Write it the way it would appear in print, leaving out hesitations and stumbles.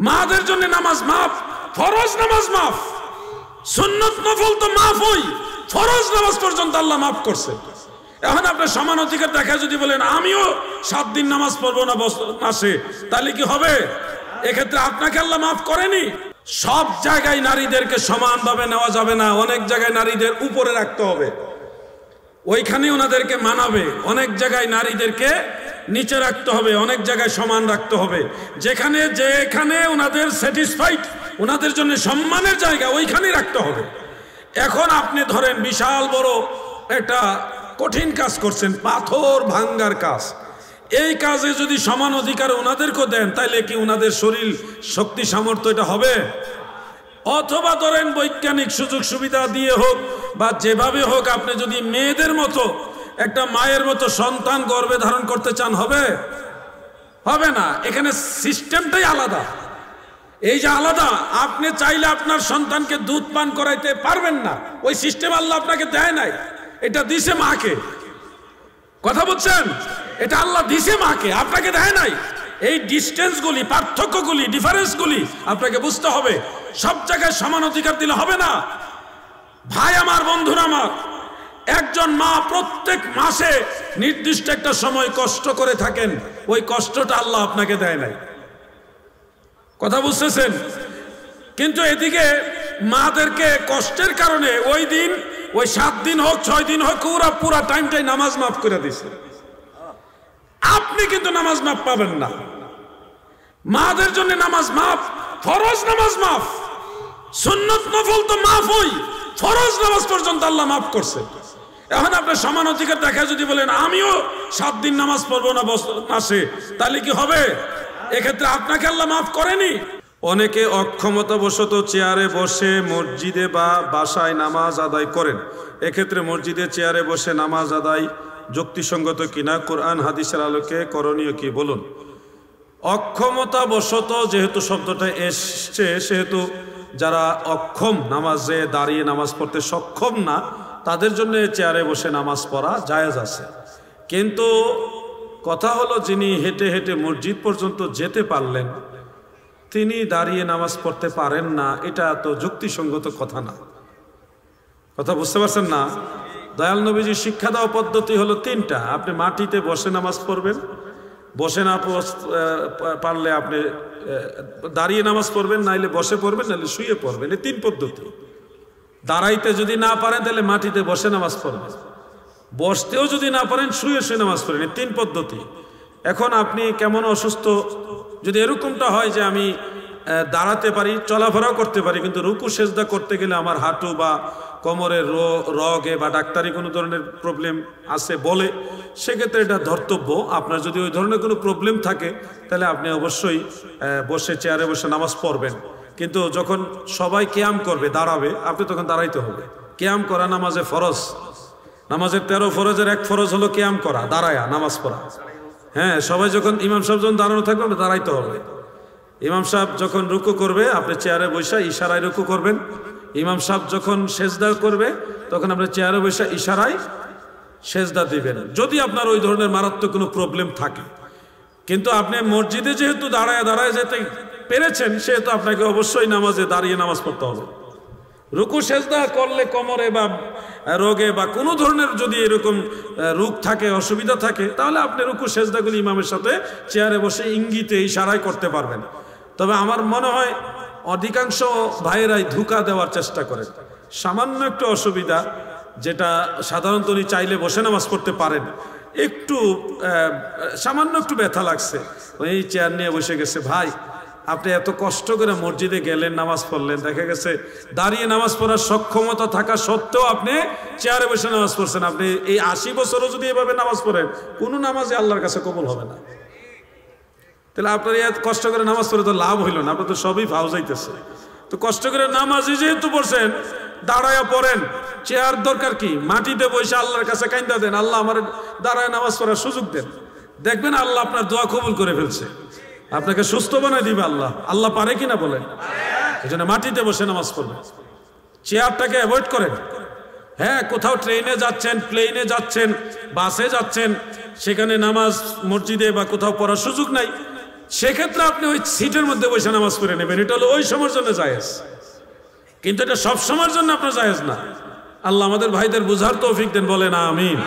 মাদের জন্য নামাজ মাফ, ফরজ নামাজ মাফ, সুন্নত নফল তো মাফ হই, ফরজ নামাজ পর্যন্ত আল্লাহ মাফ করছে। এখন আপনার সমান অধিকার দেখা যদি বলেন আমিও 7 দিন নামাজ পড়বো না মাসে, তাহলে কি হবে? এক্ষেত্রে আপনাকে আল্লাহ মাফ করেনি। সব জায়গায় নারীদেরকে সমানভাবে নেওয়া যাবে না, অনেক জায়গায় নারীদের উপরে রাখতে হবে, ওইখানে ওনাদেরকে মানাবে। অনেক জায়গায় নারীদেরকে নিচে রাখতে হবে, অনেক জায়গায় সমান রাখতে হবে। যেখানে ওনাদের স্যাটিসফাইড, ওনাদের জন্য সম্মানের জায়গা, ওইখানেই রাখতে হবে। এখন আপনি ধরেন বিশাল বড় একটা কঠিন কাজ করছেন, পাথর ভাঙ্গার কাজ। এই কাজে যদি সমান অধিকার ওনাদেরকে দেন, তাইলে কি ওনাদের শরীর শক্তি সামর্থ্য এটা হবে? অথবা ধরেন বৈজ্ঞানিক সুযোগ সুবিধা দিয়ে হোক বা যেভাবে হোক, আপনি যদি মেয়েদের মতো একটা মায়ের মতো সন্তান গর্ভে ধারণ করতে চান, হবে? হবে না। এখানে সিস্টেমটাই আলাদা। এই যে আলাদা, আপনি চাইলে আপনার সন্তানকে দুধ পান করাইতে পারবেন না, ওই সিস্টেম আল্লাহ আপনাকে দেয় নাই, এটা দিছে মাকে। কথা বলছেন? এটা আল্লাহ দিছে মাকে, আপনাকে দেয় নাই। এই ডিস্টেন্সগুলি, পার্থক্যগুলি, ডিফারেন্সগুলি আপনাকে বুঝতে হবে। সব জায়গায় সমান অধিকার দিলে হবে না। ভাই আমার, বন্ধুরা আমার, একজন মা প্রত্যেক মাসে নির্দিষ্ট একটা সময় কষ্ট করে থাকেন, ওই কষ্টটা আল্লাহ আপনাকে দেয় নাই। কথা বুঝতেছেন? কিন্তু এদিকে মাদেরকে কষ্টের কারণে ওই দিন, ওই 7 দিন হোক 6 দিন হোক, পুরা টাইমটাই নামাজ মাফ করে দিছে। আপনি কিন্তু নামাজ মাফ পাবেন না। মাদের জন্য নামাজ মাফ, ফরজ নামাজ মাফ, সুন্নত নফল তো মাফ হই, ফরজ নামাজ পর্যন্ত আল্লাহ মাফ করছে। এখন আপনার সমান অধিকার দেখা যদি বলেন আমিও 7 দিন নামাজ পড়বো না মাসে, তাহলে কি হবে? এক্ষেত্রে আপনাকে আল্লাহ মাফ করেনি। অনেকে অক্ষমতাবশত চেয়ারে বসে মসজিদে বা বাসায় নামাজ আদায় করেন। এক্ষেত্রে মসজিদে চেয়ারে বসে নামাজ আদায় যুক্তিসঙ্গত কিনা, কোরআন হাদিসের আলোকে করণীয় কি বলুন? অক্ষমতাবশত যেহেতু শব্দটা এসছে, সেহেতু যারা অক্ষম, নামাজে দাঁড়িয়ে নামাজ পড়তে সক্ষম না, তাদের জন্য চেয়ারে বসে নামাজ পড়া জায়েজ আছে। কিন্তু কথা হলো, যিনি হেঁটে হেঁটে মসজিদ পর্যন্ত যেতে পারলেন, তিনি দাঁড়িয়ে নামাজ পড়তে পারেন না, এটা তো যুক্তিসঙ্গত কথা না। কথা বুঝতে পারছেন না? দয়াল নবীজির শিক্ষা দেওয়া পদ্ধতি হলো 3টা। আপনি মাটিতে বসে নামাজ পড়বেন, বসে না পারলে আপনি দাঁড়িয়ে নামাজ পড়বেন, নাইলে বসে পড়বেন, নাইলে শুয়ে পড়বেন। এই 3 পদ্ধতি। দাঁড়াইতে যদি না পারেন তাহলে মাটিতে বসে নামাজ পড়বেন, বসতেও যদি না পারেন শুয়ে শুয়ে নামাজ পড়বেন। এই 3 পদ্ধতি। এখন আপনি কেমন অসুস্থ, যদি এরকমটা হয় যে আমি দাঁড়াতে পারি, চলাফেরাও করতে পারি, কিন্তু রুকু সেজদা করতে গেলে আমার হাঁটু বা কোমরের রগে বা ডাক্তারি কোনো ধরনের প্রবলেম আছে বলে, সেক্ষেত্রে এটা ধর্তব্য। আপনার যদি ওই ধরনের কোনো প্রবলেম থাকে, তাহলে আপনি অবশ্যই বসে চেয়ারে বসে নামাজ পড়বেন। কিন্তু যখন সবাই কিয়াম করবে, দাঁড়াবে, আপনি তখন দাঁড়াইতে হবে। কিয়াম করা নামাজে ফরজ। নামাজের 13 ফরজের 1 ফরজ হলো কিয়াম করা, দাঁড়ায়া নামাজ পড়া। হ্যাঁ, সবাই যখন, ইমাম সাহেব যখন দাঁড়ানো থাকবে, আপনি দাঁড়াইতে হবে। ইমাম সাহেব যখন রুকু করবে, আপনি চেয়ারে বসে ইশারায় রুকু করবেন। ইমাম সাহেব যখন সেজদা করবে, তখন আপনি চেয়ারে বসে ইশারায় সেজদা দিবেন, যদি আপনার ওই ধরনের মারাত্মক কোনো প্রবলেম থাকে। কিন্তু আপনি মসজিদে যেহেতু দাঁড়ায় দাঁড়ায় যেতে পেরেছেন, সেহেতু আপনাকে অবশ্যই নামাজে দাঁড়িয়ে নামাজ পড়তে হবে। রুকু সেজদা করলে কোমরে বা রোগে বা কোনো ধরনের যদি এরকম রোগ থাকে, অসুবিধা থাকে, তাহলে আপনি রুকু সেজদাগুলি ইমামের সাথে চেয়ারে বসে ইঙ্গিতে ইশারায় করতে পারবেন। তবে আমার মনে হয় অধিকাংশ ভাইয়েরাই ধোঁকা দেওয়ার চেষ্টা করে। সামান্য একটু অসুবিধা, যেটা সাধারণত উনি চাইলে বসে নামাজ পড়তে পারেন, একটু সামান্য একটু ব্যথা লাগছে, ওই চেয়ার নিয়ে বসে গেছে। ভাই, আপনি এত কষ্ট করে মসজিদে গেলেন, নামাজ পড়লেন, দেখা গেছে দাঁড়িয়ে নামাজ পড়ার সক্ষমতা থাকা সত্ত্বেও আপনি চেয়ারে বসে নামাজ পড়ছেন। আপনি এই 80 বছরও যদি এভাবে নামাজ পড়েন, কোনো নামাজই আল্লাহর কাছে কবুল হবে না। তাহলে আপনার এত কষ্ট করে নামাজ পড়ে তো লাভ হইল না, আপনার তো সবই ফাউ যাইতেছে। তো কষ্ট করে নামাজই যেহেতু পড়ছেন, দাঁড়ায় পড়েন। চেয়ার দরকার কি? মাটিতে বসে আল্লাহর কাছে কাইন্দা দেন, আল্লাহ আমার দাঁড়ায় নামাজ পড়ার সুযোগ দেন। দেখবেন আল্লাহ আপনার দোয়া কবুল করে ফেলছে, আপনাকে সুস্থ বানাই দিবে আল্লাহ। আল্লাহ পারে কিনা বলেন? এই জন্য মাটিতে বসে নামাজ পড়বেন, চেয়ারটাকে অ্যাভয়েড করেন। হ্যাঁ, কোথাও ট্রেনে যাচ্ছেন, প্লেনে যাচ্ছেন, বাসে যাচ্ছেন, সেখানে নামাজ মসজিদে বা কোথাও পড়ার সুযোগ নাই, সেক্ষেত্রে আপনি ওই সিটের মধ্যে বসে নামাজ পড়ে নেবেন, এটা হলো ওই সময়ের জন্য জায়েজ, কিন্তু এটা সব সময়ের জন্য আপনার জায়েজ না। আল্লাহ আমাদের ভাইদের বুঝার তৌফিক দেন, বলেন আমিন।